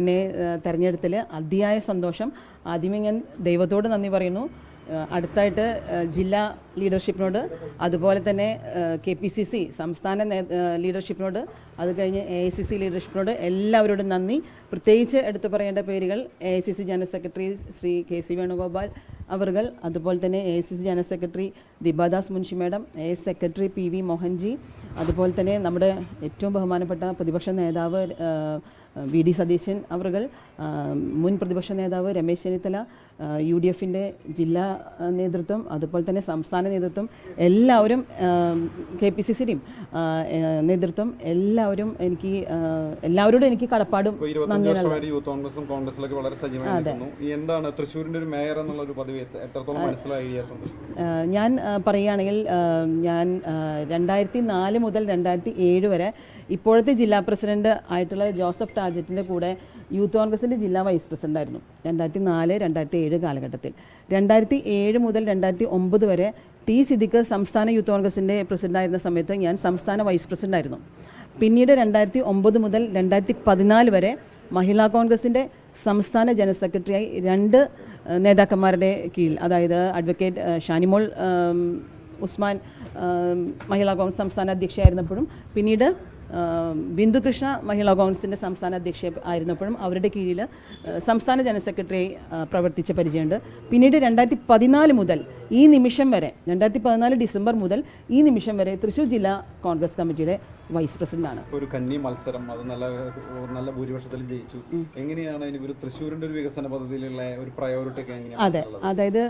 എന്നെ തെരഞ്ഞെടുത്തതിൽ അതിയായ സന്തോഷം. ആദ്യമേ ഞാൻ ദൈവത്തോട് നന്ദി പറയുന്നു. അടുത്തായിട്ട് ജില്ലാ ലീഡർഷിപ്പിനോട്, അതുപോലെ തന്നെ KPCC സംസ്ഥാന ലീഡർഷിപ്പിനോട്, അത് കഴിഞ്ഞ് AICC ലീഡർഷിപ്പിനോട് എല്ലാവരോടും നന്ദി. പ്രത്യേകിച്ച് എടുത്തു പറയേണ്ട പേരുകൾ AICC general secretary Shri KC Venugopal അവർകൾ, അതുപോലെ തന്നെ AICC general secretary Deepadas Munshi madam, AIS secretary PV Mohanji, അതുപോലെ തന്നെ നമ്മുടെ ഏറ്റവും ബഹുമാനപ്പെട്ട പ്രതിപക്ഷ നേതാവ് VD സതീശൻ അവർകൾ, മുൻ പ്രതിപക്ഷ നേതാവ് രമേശ് ചെന്നിത്തല, UDFൻ്റെ ജില്ലാ നേതൃത്വം, അതുപോലെ തന്നെ സംസ്ഥാന നേതൃത്വം, എല്ലാവരും KPCCയുടെയും നേതൃത്വം, എല്ലാവരും എല്ലാവരോടും എനിക്ക് കടപ്പാടും ഞാൻ പറയുകയാണെങ്കിൽ ഞാൻ 2004 മുതൽ 2007 വരെ ഇപ്പോഴത്തെ ജില്ലാ പ്രസിഡന്റ് ആയിട്ടുള്ള ജോസഫ് ടാജറ്റിൻ്റെ കൂടെ യൂത്ത് കോൺഗ്രസിൻ്റെ ജില്ലാ വൈസ് പ്രസിഡന്റ് ആയിരുന്നു 2004-2007 കാലഘട്ടത്തിൽ. 2007 മുതൽ 2009 വരെ T. സിദ്ദിഖ് സംസ്ഥാന യൂത്ത് കോൺഗ്രസിൻ്റെ പ്രസിഡന്റായിരുന്ന സമയത്ത് ഞാൻ സംസ്ഥാന വൈസ് പ്രസിഡന്റ് ആയിരുന്നു. പിന്നീട് 2009 മുതൽ 2014 വരെ മഹിളാ കോൺഗ്രസിൻ്റെ സംസ്ഥാന ജനറൽ സെക്രട്ടറിയായി 2 നേതാക്കന്മാരുടെ കീഴിൽ, അതായത് അഡ്വക്കേറ്റ് ഷാനിമോൾ ഉസ്മാൻ മഹിളാ കോൺഗ്രസ് സംസ്ഥാന അധ്യക്ഷയായിരുന്നപ്പോഴും, പിന്നീട് ബിന്ദുകൃഷ്ണ മഹിളാ കോൺഗ്രസിൻ്റെ സംസ്ഥാന അധ്യക്ഷ ആയിരുന്നപ്പോഴും അവരുടെ കീഴിൽ സംസ്ഥാന ജനറൽ സെക്രട്ടറിയായി പ്രവർത്തിച്ച പരിചയമുണ്ട്. പിന്നീട് 2014 മുതൽ ഈ നിമിഷം വരെ, 2014 ഡിസംബർ മുതൽ ഈ നിമിഷം വരെ തൃശ്ശൂർ ജില്ലാ കോൺഗ്രസ് കമ്മിറ്റിയുടെ വൈസ് പ്രസിഡന്റാണ്. ഒരു കന്നി മത്സരം, അത് നല്ല ഭൂരിപക്ഷത്തിൽ ജയിച്ചു. എങ്ങനെയാണ് ഇനി തൃശ്ശൂരിന്റെ ഒരു വികസന പദ്ധതിയിലുള്ള ഒരു പ്രയോറിറ്റി ഒക്കെ എങ്ങനെയാണ്? അതെ, അതായത്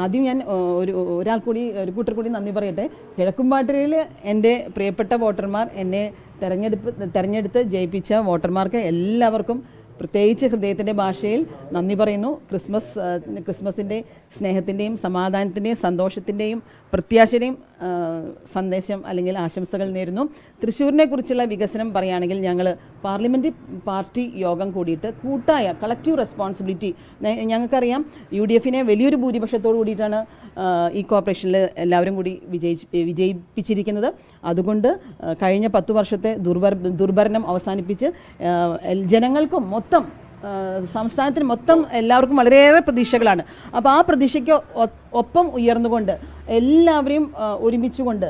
ആദ്യം ഞാൻ ഒരു കൂട്ടർ കൂടി നന്ദി പറയട്ടെ. കിഴക്കുംപാട്ടരയിൽ എൻ്റെ പ്രിയപ്പെട്ട വോട്ടർമാർ എന്നെ തെരഞ്ഞെടുത്ത് ജയിപ്പിച്ച വോട്ടർമാർക്ക് എല്ലാവർക്കും പ്രത്യേകിച്ച് ഹൃദയത്തിൻ്റെ ഭാഷയിൽ നന്ദി പറയുന്നു. ക്രിസ്മസിൻ്റെ സ്നേഹത്തിൻ്റെയും സമാധാനത്തിൻ്റെയും സന്തോഷത്തിൻ്റെയും പ്രത്യാശയുടെയും സന്ദേശം അല്ലെങ്കിൽ ആശംസകൾ നേരുന്നു. തൃശ്ശൂരിനെ കുറിച്ചുള്ള വികസനം പറയുകയാണെങ്കിൽ ഞങ്ങൾ പാർലമെൻ്ററി പാർട്ടി യോഗം കൂടിയിട്ട് കൂട്ടായ കളക്റ്റീവ് റെസ്പോൺസിബിലിറ്റി, ഞങ്ങൾക്കറിയാം UDFനെ വലിയൊരു ഭൂരിപക്ഷത്തോടു കൂടിയിട്ടാണ് ഈ കോർപ്പറേഷനിൽ എല്ലാവരും കൂടി വിജയിപ്പിച്ചിരിക്കുന്നത്. അതുകൊണ്ട് കഴിഞ്ഞ 10 വർഷത്തെ ദുർഭരണം അവസാനിപ്പിച്ച് ജനങ്ങൾക്കും സംസ്ഥാനത്തിന് മൊത്തം എല്ലാവർക്കും വളരെയേറെ പ്രതീക്ഷകളാണ്. അപ്പോൾ ആ പ്രതീക്ഷയ്ക്ക് ഒപ്പം ഉയർന്നുകൊണ്ട് എല്ലാവരെയും ഒരുമിച്ചുകൊണ്ട്,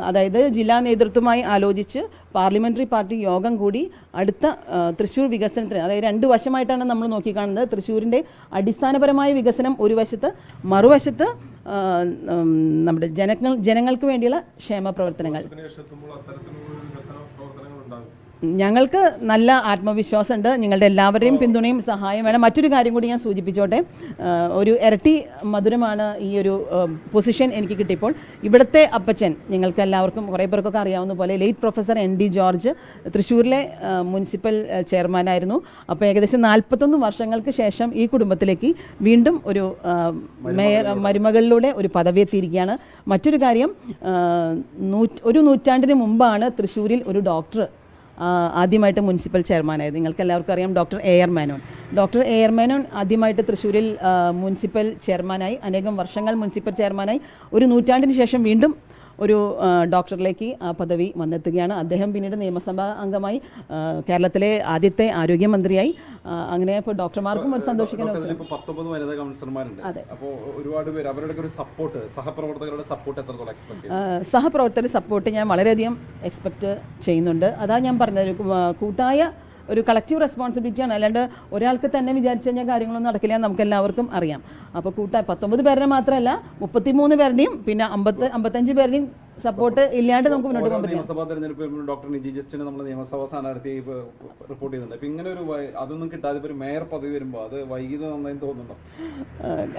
അതായത് ജില്ലാ നേതൃത്വമായി ആലോചിച്ച് പാർലമെൻ്ററി പാർട്ടി യോഗം കൂടി അടുത്ത തൃശ്ശൂർ വികസനത്തിന്, അതായത് 2 വശമായിട്ടാണ് നമ്മൾ നോക്കിക്കാണുന്നത്. തൃശ്ശൂരിൻ്റെ അടിസ്ഥാനപരമായ വികസനം ഒരു വശത്ത്, മറുവശത്ത് നമ്മുടെ ജനങ്ങൾക്ക് വേണ്ടിയുള്ള ക്ഷേമ പ്രവർത്തനങ്ങൾ. ഞങ്ങൾക്ക് നല്ല ആത്മവിശ്വാസമുണ്ട്. നിങ്ങളുടെ എല്ലാവരുടെയും പിന്തുണയും സഹായം വേണം. മറ്റൊരു കാര്യം കൂടി ഞാൻ സൂചിപ്പിച്ചോട്ടെ. ഒരു ഇരട്ടി മധുരമാണ് ഈ ഒരു പൊസിഷൻ എനിക്ക് കിട്ടിയപ്പോൾ. ഇവിടുത്തെ അപ്പച്ചൻ, നിങ്ങൾക്ക് എല്ലാവർക്കും കുറേ പേർക്കൊക്കെ അറിയാവുന്ന പോലെ ലേറ്റ് പ്രൊഫസർ ND ജോർജ് തൃശ്ശൂരിലെ മുനിസിപ്പൽ ചെയർമാനായിരുന്നു. അപ്പോൾ ഏകദേശം 41 വർഷങ്ങൾക്ക് ശേഷം ഈ കുടുംബത്തിലേക്ക് വീണ്ടും ഒരു മരുമകളിലൂടെ ഒരു പദവി എത്തിയിരിക്കുകയാണ്. മറ്റൊരു കാര്യം, ഒരു നൂറ്റാണ്ടിന് മുമ്പാണ് തൃശ്ശൂരിൽ ഒരു ഡോക്ടർ ആദ്യമായിട്ട് മുനിസിപ്പൽ ചെയർമാനായത്. നിങ്ങൾക്ക് എല്ലാവർക്കും അറിയാം, doctor AR Menon. Doctor AR Menon ആദ്യമായിട്ട് തൃശ്ശൂരിൽ മുനിസിപ്പൽ ചെയർമാനായി, അനേകം വർഷങ്ങൾ മുനിസിപ്പൽ ചെയർമാനായി. ഒരു നൂറ്റാണ്ടിന് ശേഷം വീണ്ടും ഒരു ഡോക്ടറിലേക്ക് ആ പദവി വന്നെത്തുകയാണ്. അദ്ദേഹം പിന്നീട് നിയമസഭാ അംഗമായി, കേരളത്തിലെ ആദ്യത്തെ ആരോഗ്യമന്ത്രിയായി. അങ്ങനെ ഇപ്പോൾ ഡോക്ടർമാർക്കും ഒരു സന്തോഷിക്കാൻ 19 വനിതാ കൗൺസിലർമാരുണ്ട്. അപ്പോൾ ഒരുപാട് പേര് അവരുടെ ഒരു സപ്പോർട്ട്, സഹപ്രവർത്തകരുടെ സപ്പോർട്ട് എത്രത്തോളം എക്സ്പെക്ട് ചെയ്യുന്നു? സഹപ്രവർത്തകരുടെ സപ്പോർട്ട് ഞാൻ വളരെയധികം എക്സ്പെക്റ്റ് ചെയ്യുന്നുണ്ട്. അതാ ഞാൻ പറഞ്ഞത്, കൂട്ടായ ഒരു കളക്റ്റീവ് റെസ്പോൺസിബിലിറ്റിയാണ്. അല്ലാണ്ട് ഒരാൾക്ക് തന്നെ വിചാരിച്ചു കഴിഞ്ഞാൽ കാര്യങ്ങളൊന്നും നടക്കില്ല, നമുക്ക് എല്ലാവർക്കും അറിയാം. അപ്പോൾ 19 പേരുടെ മാത്രമല്ല, 33 പേരുടെയും പിന്നെ 55 പേരുടെയും സപ്പോർട്ട് ഇല്ലാണ്ട് നമുക്ക് മുന്നോട്ട് പോകാൻ പറ്റില്ല. നിയമസഭാ തെരഞ്ഞെടുപ്പ് ഡോക്ടർ നിജി ജസ്റ്റിനെ നമ്മൾ നിയമസഭാ സ്ഥാനാർത്ഥി റിപ്പോർട്ട് ചെയ്യുന്നുണ്ട്. അപ്പം ഇങ്ങനെ അതൊന്നും കിട്ടാതെ ഒരു മേയർ പദവി വരുമ്പോൾ അത് വൈകിട്ട് നന്നായി തോന്നുന്നുണ്ടോ?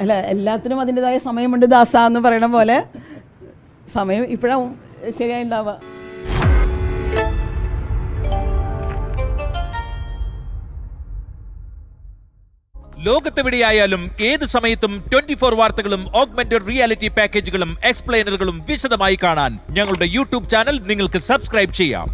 അല്ല, എല്ലാത്തിനും അതിൻ്റെതായ സമയമുണ്ട് ദാസ എന്ന് പറയണ പോലെ. സമയം ഇപ്പോഴാവും ശരിയായിട്ടുണ്ടാവുക. ലോകത്തെവിടെയായാലും ഏത് സമയത്തും 24 വാർത്തകളും ഓഗ്മെന്റഡ് റിയാലിറ്റി പാക്കേജുകളും എക്സ്പ്ലെയിനറുകളും വിശദമായി കാണാൻ ഞങ്ങളുടെ YouTube ചാനൽ നിങ്ങൾക്ക് സബ്സ്ക്രൈബ് ചെയ്യാം.